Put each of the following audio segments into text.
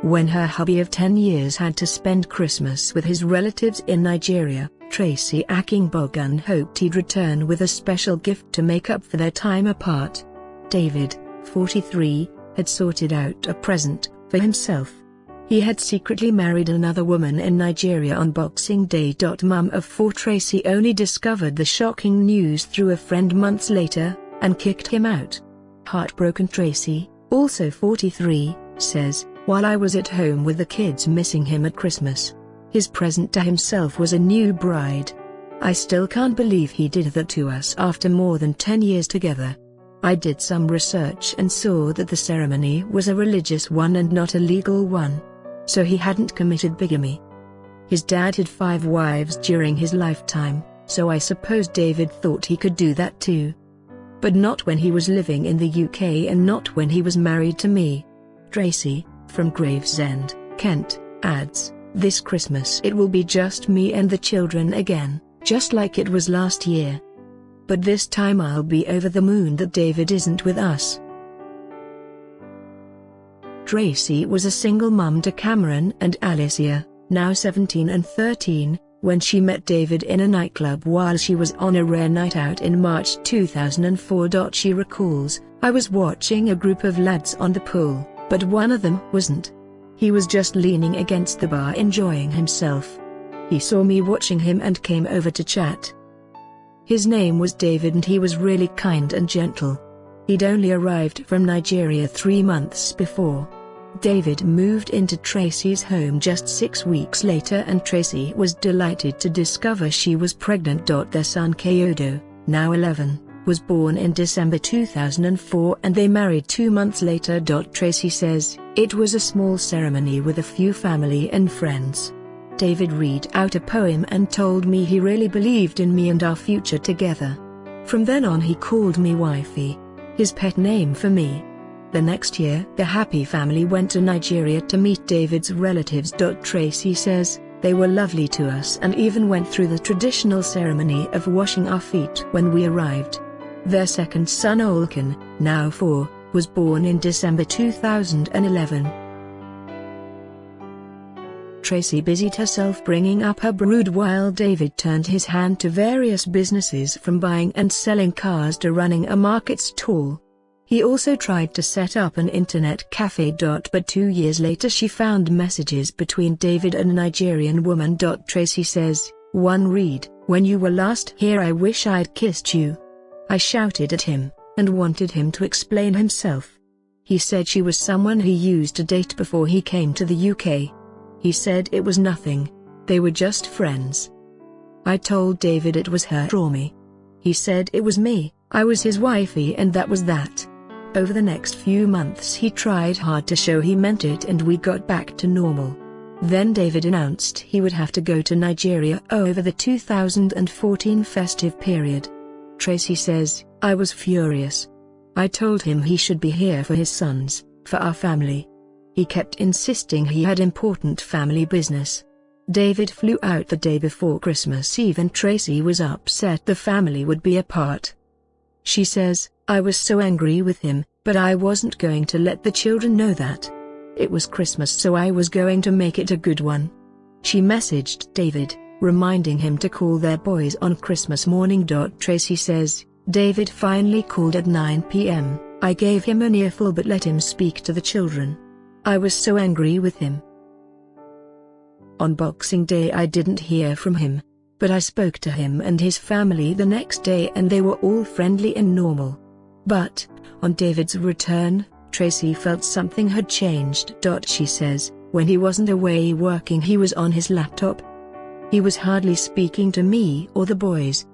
When her hubby of 10 years had to spend Christmas with his relatives in Nigeria, Tracy Akingbogun hoped he'd return with a special gift to make up for their time apart. David, 43, had sorted out a present for himself. He had secretly married another woman in Nigeria on Boxing Day. Mum of 4 Tracy only discovered the shocking news through a friend months later, and kicked him out. Heartbroken Tracy, also 43, says, "While I was at home with the kids missing him at Christmas, his present to himself was a new bride. I still can't believe he did that to us after more than 10 years together. I did some research and saw that the ceremony was a religious one and not a legal one. So he hadn't committed bigamy. His dad had 5 wives during his lifetime, so I suppose David thought he could do that too. But not when he was living in the UK and not when he was married to me." Tracy, from Gravesend, Kent, adds, "This Christmas it will be just me and the children again, just like it was last year. But this time I'll be over the moon that David isn't with us." Tracy was a single mum to Cameron and Alicia, now 17 and 13, when she met David in a nightclub while she was on a rare night out in March 2004. She recalls, "I was watching a group of lads on the pool, but one of them wasn't. He was just leaning against the bar enjoying himself. He saw me watching him and came over to chat. His name was David and he was really kind and gentle. He'd only arrived from Nigeria 3 months before. David moved into Tracy's home just 6 weeks later and Tracy was delighted to discover she was pregnant. Their son Kyodo, now 11, was born in December 2004 and they married 2 months later. Tracy says, "It was a small ceremony with a few family and friends. David read out a poem and told me he really believed in me and our future together. From then on he called me wifey, his pet name for me." The next year, the happy family went to Nigeria to meet David's relatives. Tracy says, "They were lovely to us and even went through the traditional ceremony of washing our feet when we arrived." Their second son Olkan, now 4, was born in December 2011. Tracy busied herself bringing up her brood while David turned his hand to various businesses from buying and selling cars to running a market stall. He also tried to set up an internet cafe. But 2 years later she found messages between David and a Nigerian woman. Tracy says, "One read, 'When you were last here I wish I'd kissed you.' I shouted at him, and wanted him to explain himself. He said she was someone he used to date before he came to the UK. He said it was nothing, they were just friends. I told David it was her or me. He said it was me, I was his wifey and that was that." Over the next few months he tried hard to show he meant it and we got back to normal. Then David announced he would have to go to Nigeria over the 2014 festive period. Tracy says, "I was furious. I told him he should be here for his sons, for our family. He kept insisting he had important family business. David flew out the day before Christmas Eve and Tracy was upset the family would be apart." She says, "I was so angry with him, but I wasn't going to let the children know that. It was Christmas so I was going to make it a good one." She messaged David, reminding him to call their boys on Christmas morning. Tracy says, "David finally called at 9 p.m. I gave him an earful but let him speak to the children. I was so angry with him. On Boxing Day I didn't hear from him, but I spoke to him and his family the next day and they were all friendly and normal. But, on David's return, Tracy felt something had changed." She says, "When he wasn't away working he was on his laptop. He was hardly speaking to me or the boys.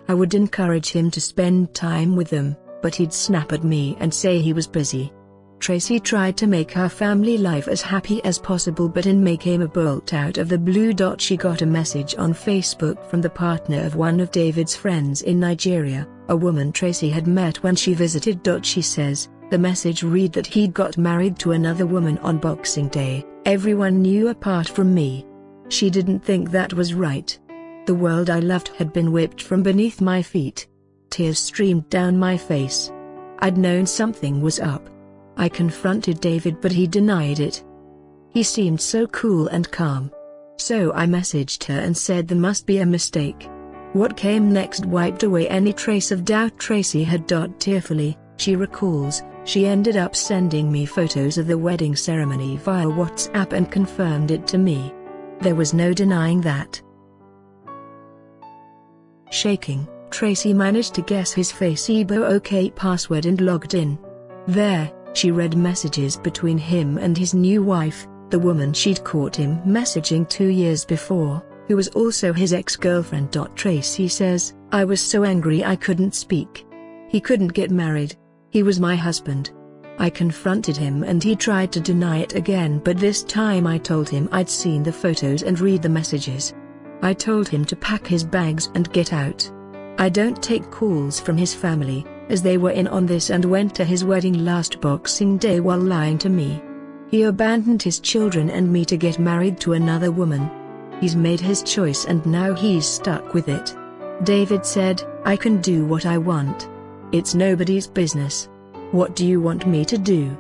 I would encourage him to spend time with them, but he'd snap at me and say he was busy." Tracy tried to make her family life as happy as possible but in May came a bolt out of the blue. She got a message on Facebook from the partner of one of David's friends in Nigeria, a woman Tracy had met when she visited. She says, the message read that he'd got married to another woman on Boxing Day, everyone knew apart from me. She didn't think that was right. The world I loved had been whipped from beneath my feet. Tears streamed down my face. I'd known something was up. I confronted David but he denied it. He seemed so cool and calm. So I messaged her and said there must be a mistake. What came next wiped away any trace of doubt Tracy had. Tearfully, she recalls, she ended up sending me photos of the wedding ceremony via WhatsApp and confirmed it to me. There was no denying that. Shaking, Tracy managed to guess his Facebook OK password and logged in. There, she read messages between him and his new wife, the woman she'd caught him messaging 2 years before, who was also his ex-girlfriend. Tracy says, "I was so angry I couldn't speak. He couldn't get married. He was my husband. I confronted him and he tried to deny it again, but this time I told him I'd seen the photos and read the messages. I told him to pack his bags and get out. I don't take calls from his family, as they were in on this, and went to his wedding last Boxing Day while lying to me. He abandoned his children and me to get married to another woman. He's made his choice and now he's stuck with it." David said, "I can do what I want. It's nobody's business. What do you want me to do?"